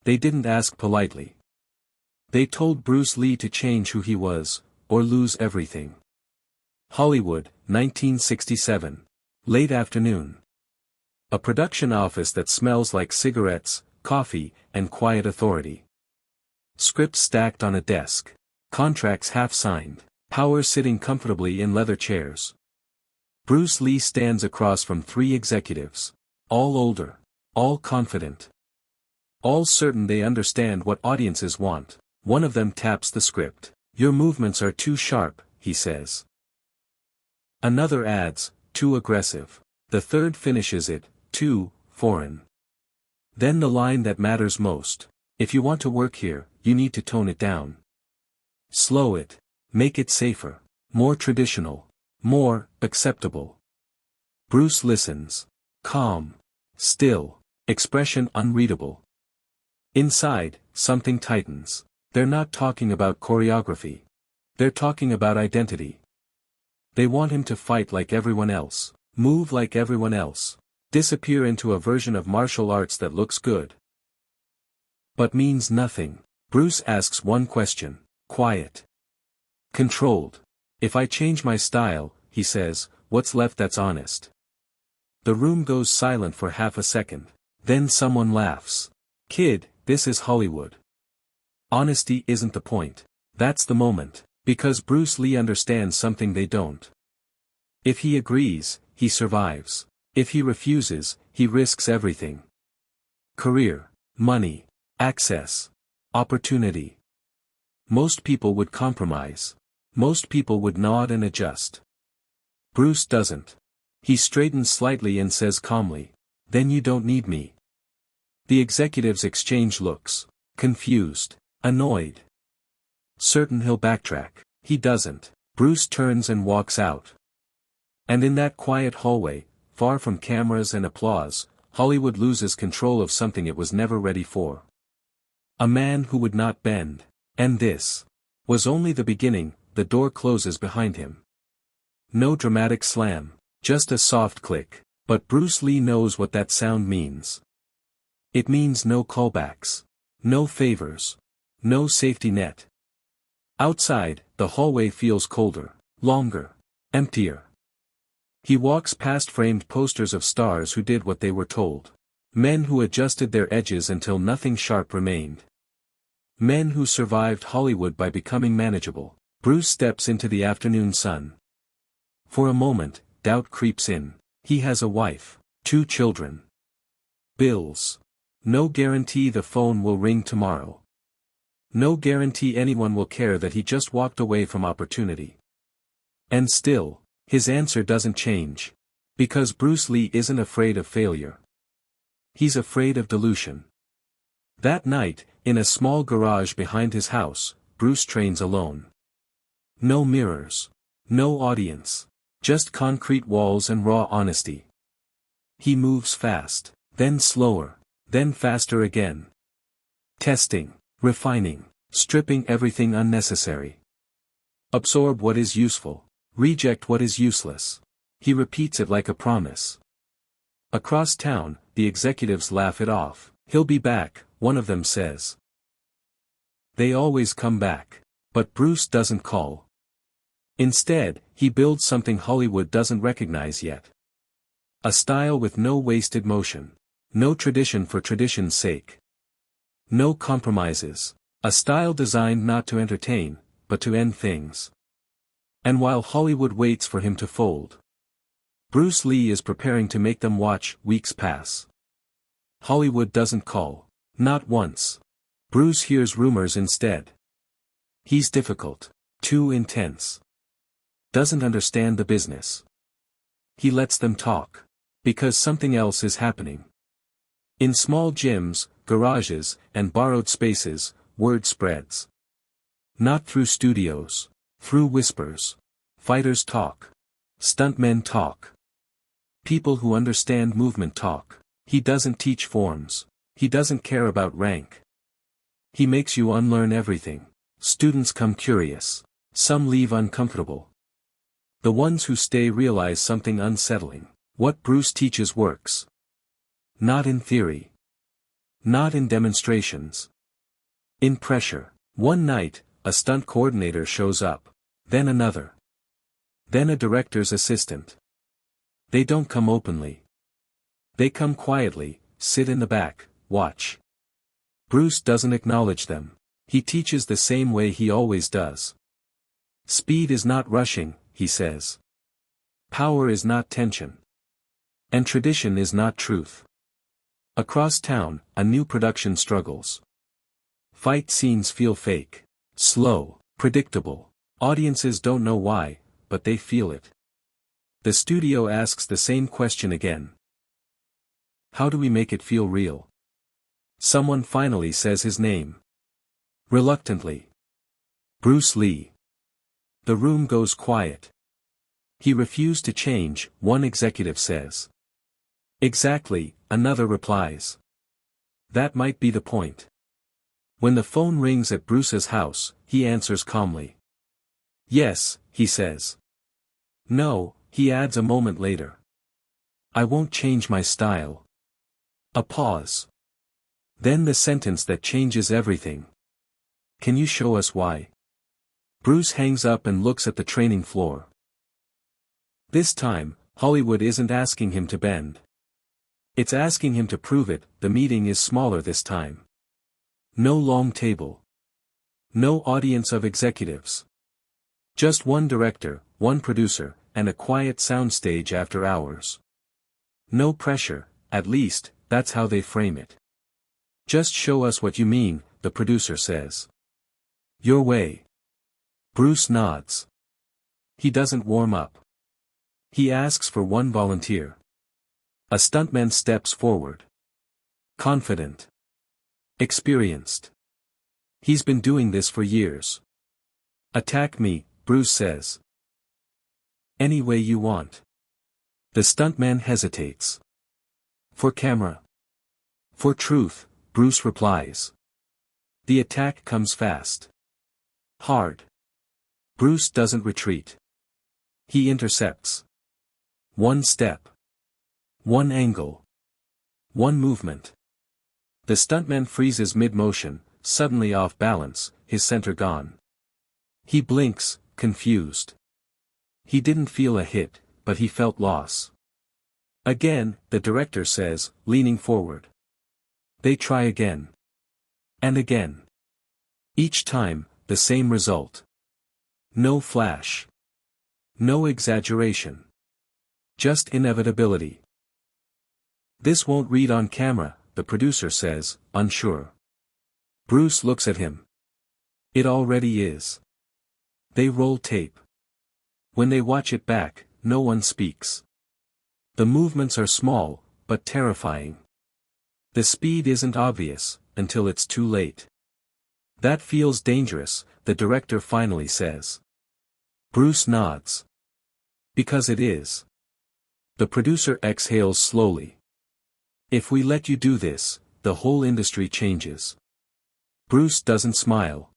They didn't ask politely. They told Bruce Lee to change who he was, or lose everything. Hollywood, 1967. Late afternoon. A production office that smells like cigarettes, coffee, and quiet authority. Scripts stacked on a desk. Contracts half signed. Powers sitting comfortably in leather chairs. Bruce Lee stands across from three executives. All older. All confident. All certain they understand what audiences want. One of them taps the script. "Your movements are too sharp," he says. Another adds, "too aggressive." The third finishes it, "too foreign." Then the line that matters most. "If you want to work here, you need to tone it down. Slow it. Make it safer. More traditional. More acceptable." Bruce listens. Calm. Still. Expression unreadable. Inside, something tightens. They're not talking about choreography. They're talking about identity. They want him to fight like everyone else, move like everyone else, disappear into a version of martial arts that looks good, but means nothing. Bruce asks one question, quiet. Controlled. "If I change my style," he says, "what's left that's honest?" The room goes silent for half a second. Then someone laughs. "Kid, this is Hollywood. Honesty isn't the point. That's the moment. Because Bruce Lee understands something they don't. If he agrees, he survives. If he refuses, he risks everything. Career, money, access, opportunity. Most people would compromise. Most people would nod and adjust. Bruce doesn't. He straightens slightly and says calmly, "Then you don't need me." The executives exchange looks. Confused. Annoyed. Certain he'll backtrack. He doesn't. Bruce turns and walks out. And in that quiet hallway, far from cameras and applause, Hollywood loses control of something it was never ready for. A man who would not bend. And this was only the beginning. The door closes behind him. No dramatic slam. Just a soft click. But Bruce Lee knows what that sound means. It means no callbacks. No favors. No safety net. Outside, the hallway feels colder, longer, emptier. He walks past framed posters of stars who did what they were told. Men who adjusted their edges until nothing sharp remained. Men who survived Hollywood by becoming manageable. Bruce steps into the afternoon sun. For a moment, doubt creeps in. He has a wife, 2 children. Bills. No guarantee the phone will ring tomorrow. No guarantee anyone will care that he just walked away from opportunity. And still, his answer doesn't change. Because Bruce Lee isn't afraid of failure. He's afraid of dilution. That night, in a small garage behind his house, Bruce trains alone. No mirrors. No audience. Just concrete walls and raw honesty. He moves fast, then slower, then faster again. Testing. Refining, stripping everything unnecessary. Absorb what is useful, reject what is useless. He repeats it like a promise. Across town, the executives laugh it off. "He'll be back," one of them says. They always come back. But Bruce doesn't call. Instead, he builds something Hollywood doesn't recognize yet. A style with no wasted motion. No tradition for tradition's sake. No compromises. A style designed not to entertain, but to end things. And while Hollywood waits for him to fold, Bruce Lee is preparing to make them watch. Weeks pass. Hollywood doesn't call. Not once. Bruce hears rumors instead. He's difficult. Too intense. Doesn't understand the business. He lets them talk. Because something else is happening. In small gyms, garages, and borrowed spaces, word spreads. Not through studios. Through whispers. Fighters talk. Stuntmen talk. People who understand movement talk. He doesn't teach forms. He doesn't care about rank. He makes you unlearn everything. Students come curious. Some leave uncomfortable. The ones who stay realize something unsettling. What Bruce teaches works. Not in theory. Not in demonstrations. In pressure. One night, a stunt coordinator shows up. Then another. Then a director's assistant. They don't come openly. They come quietly, sit in the back, watch. Bruce doesn't acknowledge them. He teaches the same way he always does. Speed is not rushing, he says. Power is not tension. And tradition is not truth. Across town, a new production struggles. Fight scenes feel fake. Slow, predictable. Audiences don't know why, but they feel it. The studio asks the same question again. How do we make it feel real? Someone finally says his name. Reluctantly. Bruce Lee. The room goes quiet. He refused to change, one executive says. Exactly, another replies. That might be the point. When the phone rings at Bruce's house, he answers calmly. Yes, he says. No, he adds a moment later. I won't change my style. A pause. Then the sentence that changes everything. Can you show us why? Bruce hangs up and looks at the training floor. This time, Hollywood isn't asking him to bend. It's asking him to prove it. The meeting is smaller this time. No long table. No audience of executives. Just one director, one producer, and a quiet soundstage after hours. No pressure, at least, that's how they frame it. Just show us what you mean, the producer says. Your way. Bruce nods. He doesn't warm up. He asks for one volunteer. A stuntman steps forward. Confident. Experienced. He's been doing this for years. Attack me, Bruce says. Any way you want. The stuntman hesitates. For camera. For truth, Bruce replies. The attack comes fast. Hard. Bruce doesn't retreat. He intercepts. One step. One angle. One movement. The stuntman freezes mid-motion, suddenly off balance, his center gone. He blinks, confused. He didn't feel a hit, but he felt loss. Again, the director says, leaning forward. They try again. And again. Each time, the same result. No flash. No exaggeration. Just inevitability. This won't read on camera, the producer says, unsure. Bruce looks at him. It already is. They roll tape. When they watch it back, no one speaks. The movements are small, but terrifying. The speed isn't obvious, until it's too late. That feels dangerous, the director finally says. Bruce nods. Because it is. The producer exhales slowly. If we let you do this, the whole industry changes. Bruce doesn't smile.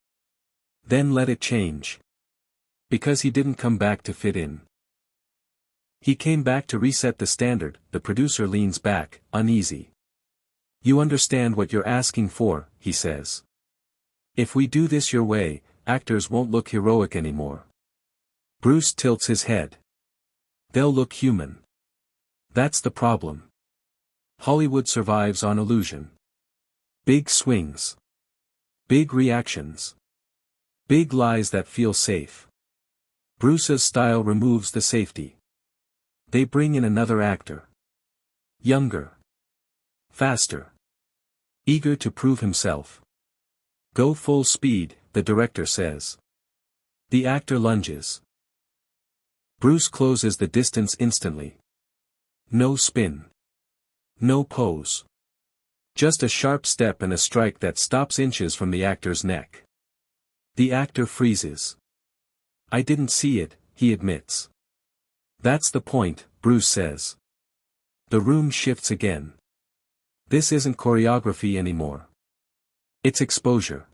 Then let it change. Because he didn't come back to fit in. He came back to reset the standard. The producer leans back, uneasy. You understand what you're asking for, he says. If we do this your way, actors won't look heroic anymore. Bruce tilts his head. They'll look human. That's the problem. Hollywood survives on illusion. Big swings. Big reactions. Big lies that feel safe. Bruce's style removes the safety. They bring in another actor. Younger. Faster. Eager to prove himself. Go full speed, the director says. The actor lunges. Bruce closes the distance instantly. No spin. No pose. Just a sharp step and a strike that stops inches from the actor's neck. The actor freezes. I didn't see it, he admits. That's the point, Bruce says. The room shifts again. This isn't choreography anymore. It's exposure.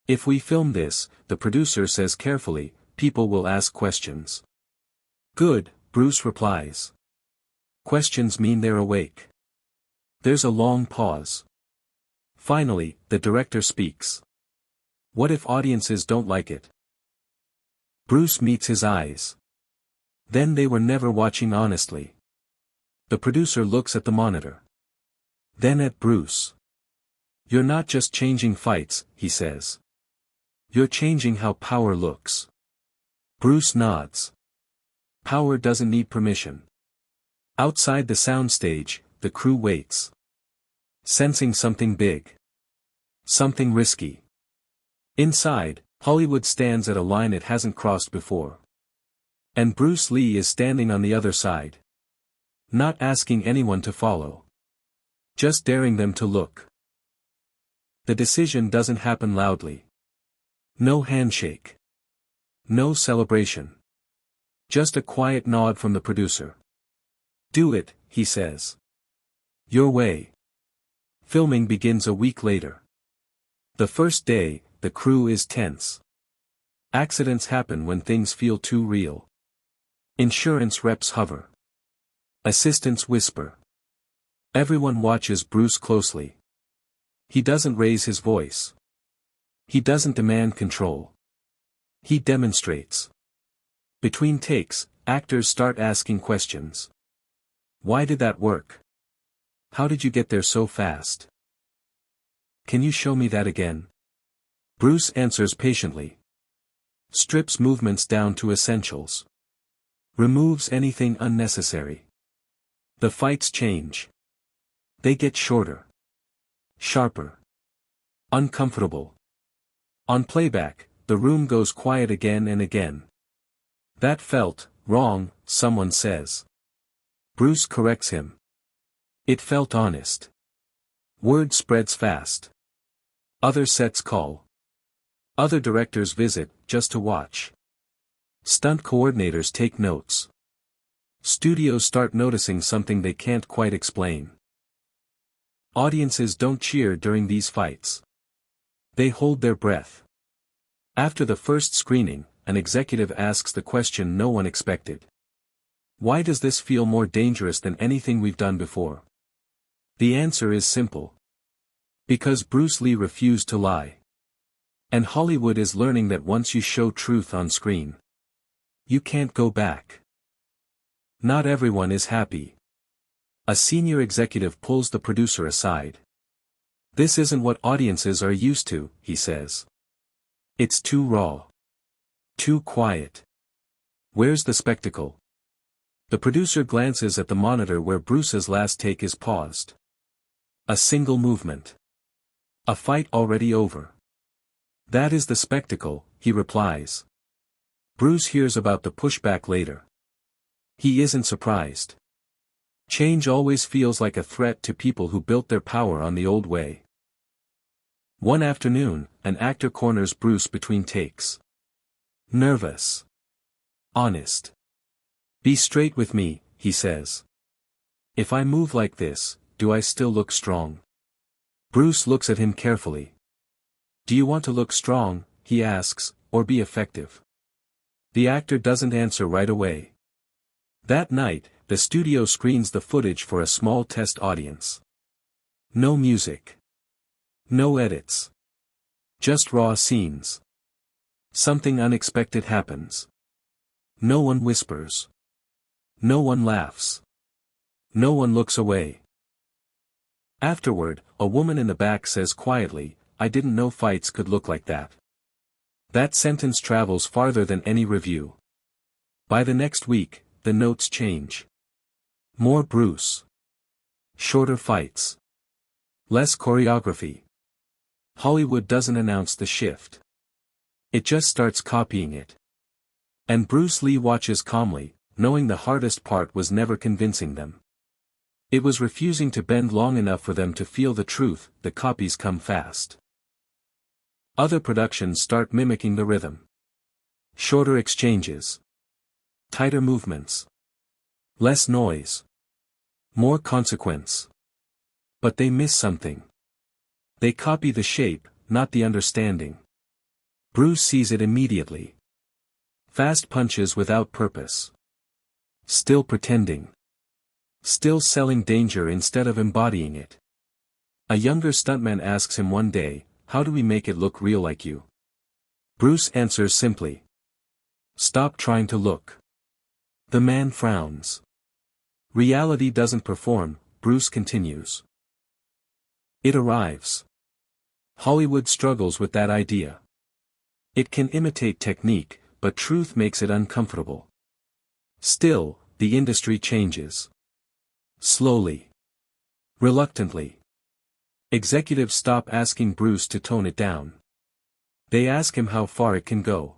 If we film this, the producer says carefully, people will ask questions. Good, Bruce replies. Questions mean they're awake. There's a long pause. Finally, the director speaks. What if audiences don't like it? Bruce meets his eyes. Then they were never watching honestly. The producer looks at the monitor. Then at Bruce. You're not just changing fights, he says. You're changing how power looks. Bruce nods. Power doesn't need permission. Outside the soundstage, the crew waits. Sensing something big. Something risky. Inside, Hollywood stands at a line it hasn't crossed before. And Bruce Lee is standing on the other side. Not asking anyone to follow. Just daring them to look. The decision doesn't happen loudly. No handshake. No celebration. Just a quiet nod from the producer. Do it, he says. Your way. Filming begins a week later. The first day, the crew is tense. Accidents happen when things feel too real. Insurance reps hover. Assistants whisper. Everyone watches Bruce closely. He doesn't raise his voice. He doesn't demand control. He demonstrates. Between takes, actors start asking questions. Why did that work? How did you get there so fast? Can you show me that again? Bruce answers patiently. Strips movements down to essentials. Removes anything unnecessary. The fights change. They get shorter. Sharper. Uncomfortable. On playback, the room goes quiet again and again. That felt wrong, someone says. Bruce corrects him. It felt honest. Word spreads fast. Other sets call. Other directors visit, just to watch. Stunt coordinators take notes. Studios start noticing something they can't quite explain. Audiences don't cheer during these fights. They hold their breath. After the first screening, an executive asks the question no one expected. Why does this feel more dangerous than anything we've done before? The answer is simple. Because Bruce Lee refused to lie. And Hollywood is learning that once you show truth on screen, you can't go back. Not everyone is happy. A senior executive pulls the producer aside. This isn't what audiences are used to, he says. It's too raw. Too quiet. Where's the spectacle? The producer glances at the monitor where Bruce's last take is paused. A single movement. A fight already over. That is the spectacle, he replies. Bruce hears about the pushback later. He isn't surprised. Change always feels like a threat to people who built their power on the old way. One afternoon, an actor corners Bruce between takes. Nervous. Honest. Be straight with me, he says. If I move like this, do I still look strong? Bruce looks at him carefully. Do you want to look strong, he asks, or be effective? The actor doesn't answer right away. That night, the studio screens the footage for a small test audience. No music. No edits. Just raw scenes. Something unexpected happens. No one whispers. No one laughs. No one looks away. Afterward, a woman in the back says quietly, I didn't know fights could look like that. That sentence travels farther than any review. By the next week, the notes change. More Bruce. Shorter fights. Less choreography. Hollywood doesn't announce the shift. It just starts copying it. And Bruce Lee watches calmly, knowing the hardest part was never convincing them. It was refusing to bend long enough for them to feel the truth. The copies come fast. Other productions start mimicking the rhythm. Shorter exchanges. Tighter movements. Less noise. More consequence. But they miss something. They copy the shape, not the understanding. Bruce sees it immediately. Fast punches without purpose. Still pretending. Still selling danger instead of embodying it. A younger stuntman asks him one day, "How do we make it look real like you?" Bruce answers simply, "Stop trying to look." The man frowns. Reality doesn't perform, Bruce continues. It arrives. Hollywood struggles with that idea. It can imitate technique, but truth makes it uncomfortable. Still, the industry changes. Slowly. Reluctantly. Executives stop asking Bruce to tone it down. They ask him how far it can go.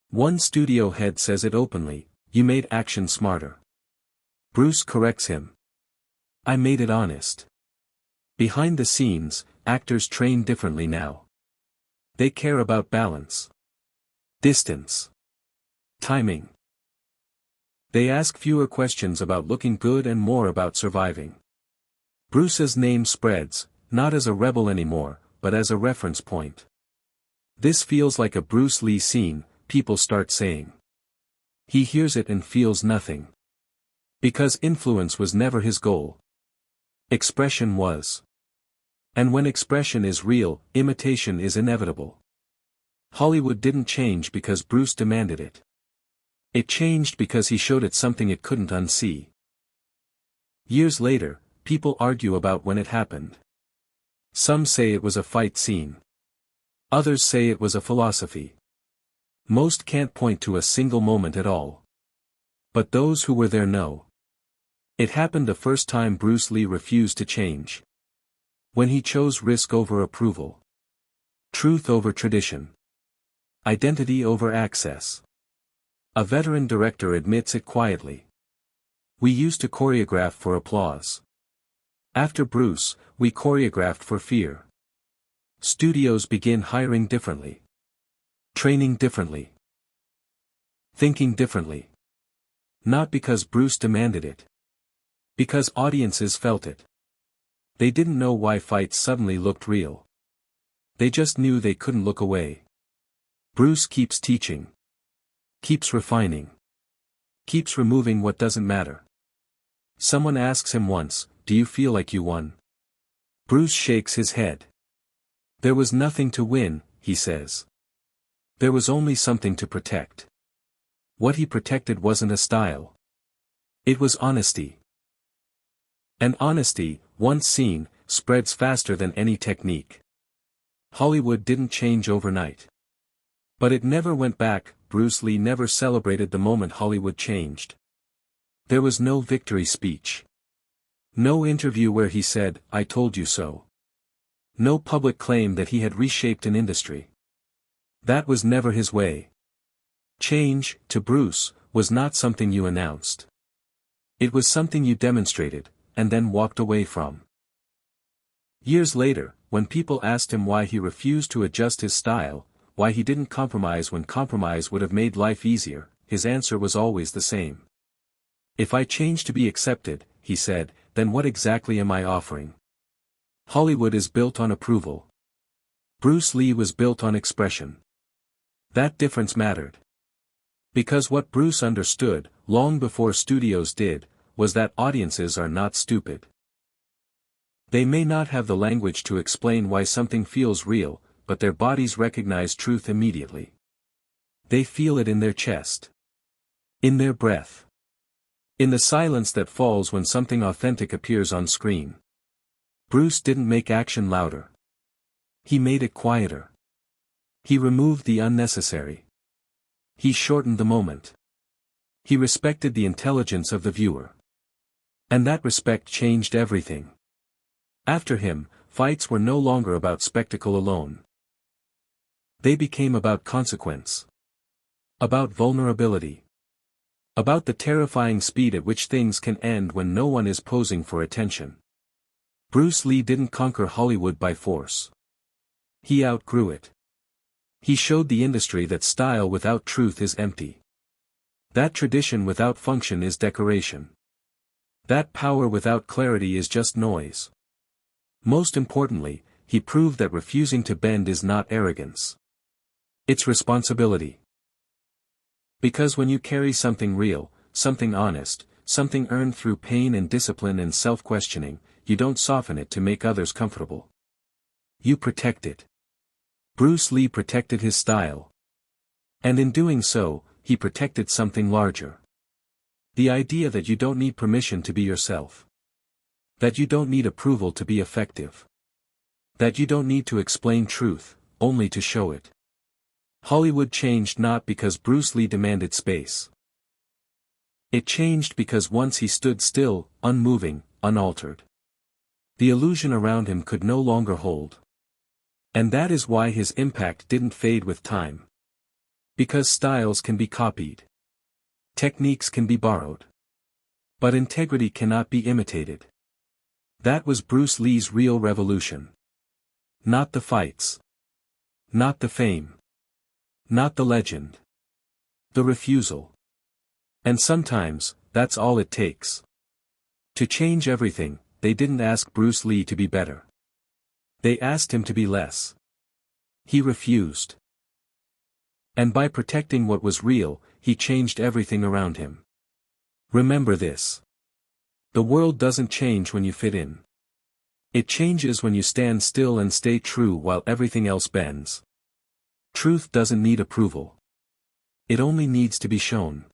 One studio head says it openly, "You made action smarter." Bruce corrects him. "I made it honest." Behind the scenes, actors train differently now. They care about balance. Distance. Timing. They ask fewer questions about looking good and more about surviving. Bruce's name spreads, not as a rebel anymore, but as a reference point. This feels like a Bruce Lee scene, people start saying. He hears it and feels nothing. Because influence was never his goal. Expression was. And when expression is real, imitation is inevitable. Hollywood didn't change because Bruce demanded it. It changed because he showed it something it couldn't unsee. Years later, people argue about when it happened. Some say it was a fight scene. Others say it was a philosophy. Most can't point to a single moment at all. But those who were there know. It happened the first time Bruce Lee refused to change. When he chose risk over approval. Truth over tradition. Identity over access. A veteran director admits it quietly. "We used to choreograph for applause. After Bruce, we choreographed for fear." Studios begin hiring differently. Training differently. Thinking differently. Not because Bruce demanded it. Because audiences felt it. They didn't know why fights suddenly looked real. They just knew they couldn't look away. Bruce keeps teaching. Keeps refining. Keeps removing what doesn't matter. Someone asks him once, "Do you feel like you won?" Bruce shakes his head. "There was nothing to win," he says. There was only something to protect. What he protected wasn't a style. It was honesty. And honesty, once seen, spreads faster than any technique. Hollywood didn't change overnight. But it never went back. Bruce Lee never celebrated the moment Hollywood changed. There was no victory speech. No interview where he said, "I told you so." No public claim that he had reshaped an industry. That was never his way. Change, to Bruce, was not something you announced. It was something you demonstrated, and then walked away from. Years later, when people asked him why he refused to adjust his style, why he didn't compromise when compromise would have made life easier, his answer was always the same. "If I change to be accepted," he said, "then what exactly am I offering?" Hollywood is built on approval. Bruce Lee was built on expression. That difference mattered. Because what Bruce understood, long before studios did, was that audiences are not stupid. They may not have the language to explain why something feels real, but their bodies recognize truth immediately. They feel it in their chest. In their breath. In the silence that falls when something authentic appears on screen. Bruce didn't make action louder. He made it quieter. He removed the unnecessary. He shortened the moment. He respected the intelligence of the viewer. And that respect changed everything. After him, fights were no longer about spectacle alone. They became about consequence. About vulnerability. About the terrifying speed at which things can end when no one is posing for attention. Bruce Lee didn't conquer Hollywood by force. He outgrew it. He showed the industry that style without truth is empty. That tradition without function is decoration. That power without clarity is just noise. Most importantly, he proved that refusing to bend is not arrogance. It's responsibility. Because when you carry something real, something honest, something earned through pain and discipline and self-questioning, you don't soften it to make others comfortable. You protect it. Bruce Lee protected his style. And in doing so, he protected something larger. The idea that you don't need permission to be yourself. That you don't need approval to be effective. That you don't need to explain truth, only to show it. Hollywood changed not because Bruce Lee demanded space. It changed because once he stood still, unmoving, unaltered. The illusion around him could no longer hold. And that is why his impact didn't fade with time. Because styles can be copied. Techniques can be borrowed. But integrity cannot be imitated. That was Bruce Lee's real revolution. Not the fights. Not the fame. Not the legend. The refusal. And sometimes, that's all it takes. To change everything, they didn't ask Bruce Lee to be better. They asked him to be less. He refused. And by protecting what was real, he changed everything around him. Remember this. The world doesn't change when you fit in. It changes when you stand still and stay true while everything else bends. Truth doesn't need approval. It only needs to be shown.